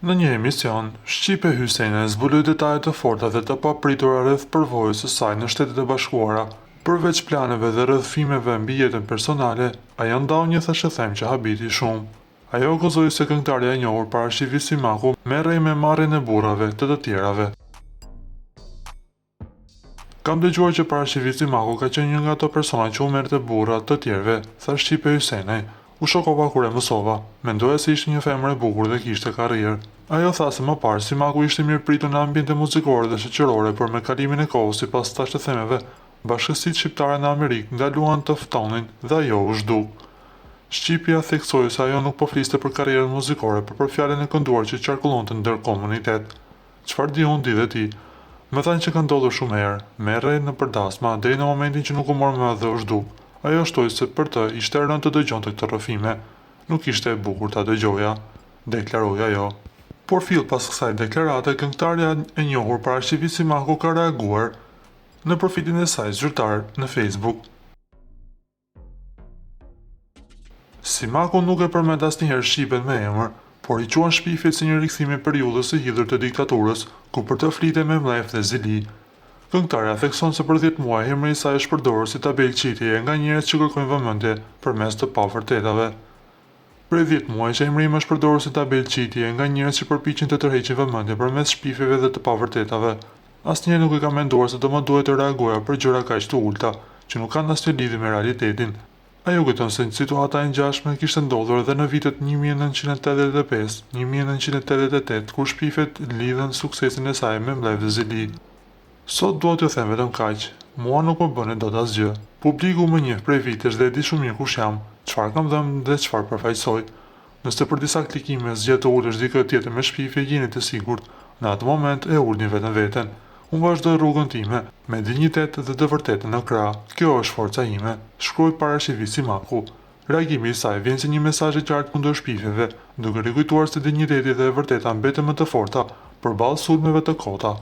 Në një emision, Shqipe Hysene zbuloi detaje të forta dhe të papritura rreth përvojës së saj në Shtetet e Bashkuara. Përveç planeve dhe rrëfimeve mbi jetën personale, ajo ndau një thashëthem që habiti shumë. Ajo akuzoi se këngëtarja e njohur Parashivi Simaku merrej me marrjen e burrave të tjerave. Kam dëgjuar që Parashivi Simaku ka qenë një nga ato persona që u merrte burra të tjerëve, tha Shqipe Hysene. U shokova kur e mësova, mendoja se ishte një femër e bukur dhe kishte karrierë. Ajo tha se më parë Simaku ishte mirëpritur në ambiente muzikore dhe shoqërore, por me kalimin e kohës sipas thashëthemeve, bashkësitë shqiptare në Amerikë ndaluan të ftonin dhe ajo u zhduk. Shqipja theksoi se ajo nuk po fliste për karrierën muzikore, por për fjalën e kënduar që qarkullonte ndër komunitet. Çfarë di unë di dhe ti? Më thanë që ka ndodhur shumë herë, merrej në përdasma deri në momentin që nuk u mor më dhe u zhduk. Ajo shtoi se për të ishte rënë të dëgjonte këto rrëfime, nuk ishte e bukur ta dëgjoja, deklaroi ajo. Por fill pas kësaj deklarate, këngëtarja e njohur Parashivi Simaku ka reaguar në profilin e saj zyrtar në Facebook. Simaku nuk e përmend asnjëherë Shqipen me emër, por i quan shpifjet si një rikthim i periudhës së hidhur të diktaturës, ku për të flite me mlef dhe zili. Këngëtarja thekson se për 10 muaj emri i saj është përdorur si tabelë qitjeje nga njerëz që kërkojnë vëmendje përmes të pavërtetave. Prej 10 muajsh emri im është përdorur si tabelë qitjeje nga njerëz që përpiqen të tërheqin vëmendje përmes shpifjeve dhe të pavërtetave. Asnjëherë nuk e kam menduar se do më duhet të reagoja për gjëra kaq të ulta, që nuk kanë asnjë lidhje me realitetin. Ajo kujton se situata e ngjashme kishte ndodhur edhe në vitet 1985-1988, kur shpifjet lidhen suksesin e saj me mlef dhe zili. Sot dua t'ju them vetëm kaq, mua nuk më bëni dot asgjë. Publiku më njeh prej vitesh dhe e di shumë mirë kush jam, çfarë kam dhënë dhe çfarë përfaqësoj. Nëse për disa klikime zgjedh të ulësh dikë tjetër me shpifje, jeni të sigurt, në atë moment e ulni veten. Unë vazhdoj rrugën time, me dinjitet dhe të vërtetën në krah. Kjo është forca ime, shkroi Parashivi Simaku. Reagimi i saj vjen si një mesazh i qartë kundër shpifjeve, duke rikujtuar se dinjiteti dhe e vërteta mbeten më të forta përballë sulmeve të kota.